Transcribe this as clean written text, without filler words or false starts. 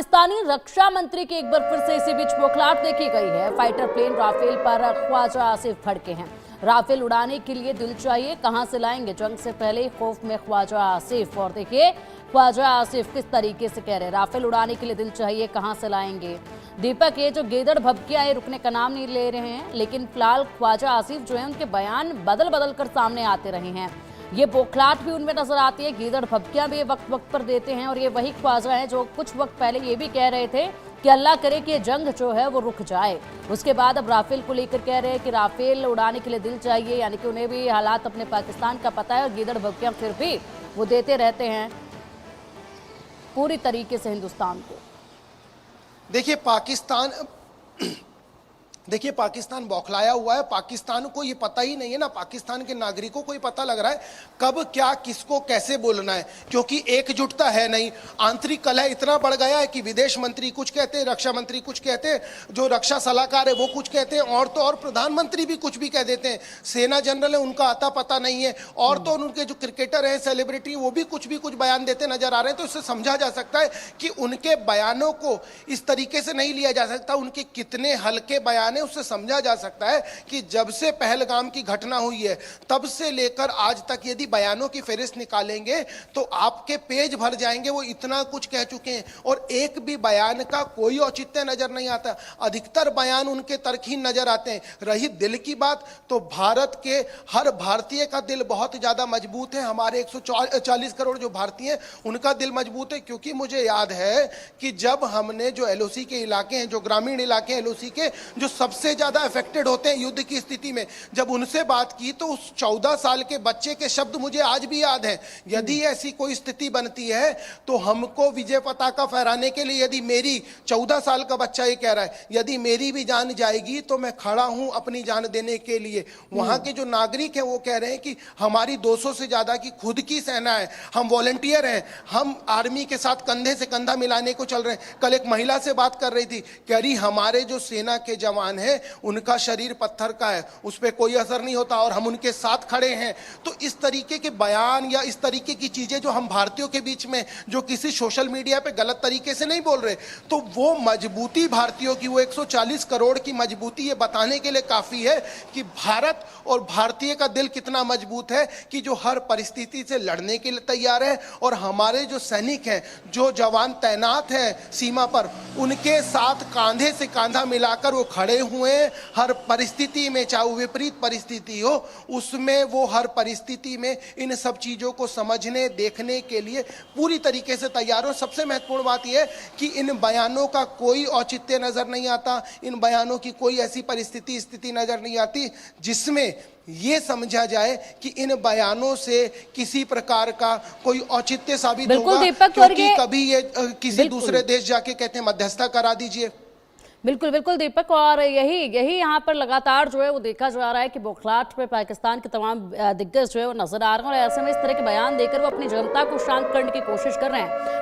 पाकिस्तानी रक्षा मंत्री की एक बार फिर से इसी बीच बौखलाहट देखी गई है। फाइटर प्लेन राफेल पर ख्वाजा आसिफ भड़के हैं। राफेल उड़ाने के लिए दिल चाहिए, कहां से लाएंगे? जंग से पहले खौफ में ख्वाजा आसिफ। और देखिए ख्वाजा आसिफ किस तरीके से कह रहे हैं, राफेल उड़ाने के लिए दिल चाहिए, कहां से लाएंगे? दीपक, ये जो गीदड़ भभकियां हैं रुकने का नाम नहीं ले रहे हैं, लेकिन फिलहाल ख्वाजा आसिफ जो है उनके बयान बदल बदल कर सामने आते रहे हैं। ये बौखलाहट भी उनमें नजर आती है, गीदड़ भभकियां भी वक्त वक्त पर देते हैं। और ये वही ख्वाजा हैं जो कुछ वक्त पहले ये भी कह रहे थे कि अल्लाह करे कि ये जंग जो है वो रुक जाए। उसके बाद अब राफेल को लेकर कह रहे हैं कि राफेल उड़ाने के लिए दिल चाहिए, यानी कि उन्हें भी हालात अपने पाकिस्तान का पता है और गीदड़ भभकियां फिर भी वो देते रहते हैं पूरी तरीके से हिंदुस्तान को। देखिए पाकिस्तान बौखलाया हुआ है। पाकिस्तान को ये पता ही नहीं है ना, पाकिस्तान के नागरिकों को ये पता लग रहा है कब क्या किसको कैसे बोलना है, क्योंकि एकजुटता है नहीं। आंतरिक कलह इतना बढ़ गया है कि विदेश मंत्री कुछ कहते हैं, रक्षा मंत्री कुछ कहते हैं, जो रक्षा सलाहकार है वो कुछ कहते हैं, और तो और प्रधानमंत्री भी कुछ भी कह देते हैं। सेना जनरल है उनका आता पता नहीं है, और तो उनके जो क्रिकेटर हैं, सेलिब्रिटी, वो भी कुछ बयान देते नजर आ रहे हैं। तो इससे समझा जा सकता है कि उनके बयानों को इस तरीके से नहीं लिया जा सकता। उनके कितने हल्के बयान है उससे समझा जा सकता है कि जब से पहलगाम की घटना हुई है तब से लेकर आज तक यदि बयानों की फेहरिस्त निकालेंगे तो आपके पेज भर जाएंगे। वो इतना कुछ कह चुके हैं और एक भी बयान का कोई औचित्य नजर नहीं आता। अधिकतर बयान उनके तर्कहीन नजर आते हैं। रही दिल की बात, तो भारत के हर भारतीय का दिल बहुत ज्यादा मजबूत है। हमारे 140 करोड़ जो भारतीय हैं उनका दिल मजबूत है, क्योंकि मुझे याद है कि जब हमने जो एलओसी के इलाके हैं, जो ग्रामीण इलाके हैं एलओसी के, जो सबसे ज्यादा अफेक्टेड होते हैं युद्ध की स्थिति में, जब उनसे बात की तो उस 14 साल के बच्चे के शब्द मुझे आज भी याद हैं। यदि ऐसी कोई स्थिति बनती है तो हमको विजय पताका फहराने के लिए, यदि मेरी 14 साल का बच्चा ये कह रहा है, यदि मेरी भी जान जाएगी तो मैं खड़ा हूं अपनी जान देने के लिए। वहां के जो नागरिक हैं वो कह रहे हैं कि हमारी 200 से ज्यादा की खुद की सेना है, हम वॉलंटियर हैं, हम आर्मी के साथ कंधे से कंधा मिलाने को चल रहे हैं। कल एक महिला से बात कर रही थी, कह रही हमारे जो सेना के जवान है उनका शरीर पत्थर का है, उस पर कोई असर नहीं होता और हम उनके साथ खड़े हैं। तो इस तरीके के बयान या इस तरीके की चीजें जो हम भारतीयों के बीच में जो किसी सोशल मीडिया पे गलत तरीके से नहीं बोल रहे, तो वो मजबूती भारतीयों की, वो 140 करोड़ की मजबूती ये बताने के लिए काफी है कि भारत और भारतीय का दिल कितना मजबूत है कि जो हर परिस्थिति से लड़ने के लिए तैयार है। और हमारे जो सैनिक हैं, जो जवान तैनात हैं सीमा पर, उनके साथ कांधे से कांधा मिलाकर वो खड़े हुए। हर परिस्थिति में, चाहे वो विपरीत परिस्थिति हो, उसमें वो हर परिस्थिति में इन सब चीजों को समझने देखने के लिए पूरी तरीके से तैयार हो। सबसे महत्वपूर्ण बात यह है कि इन बयानों का कोई औचित्य नजर नहीं आता, इन बयानों की कोई ऐसी स्थिति नजर नहीं आती जिसमें ये समझा जाए कि इन बयानों से किसी प्रकार का कोई औचित्य साबित होगा। क्योंकि कभी ये किसी दूसरे देश जाके कहते हैं मध्यस्थता करा दीजिए। बिल्कुल बिल्कुल दीपक, और यही यहाँ पर लगातार जो है वो देखा जा रहा है कि बौखलाहट पे पाकिस्तान के तमाम दिग्गज जो है वो नजर आ रहे हैं और ऐसे में इस तरह के बयान देकर वो अपनी जनता को शांत करने की कोशिश कर रहे हैं।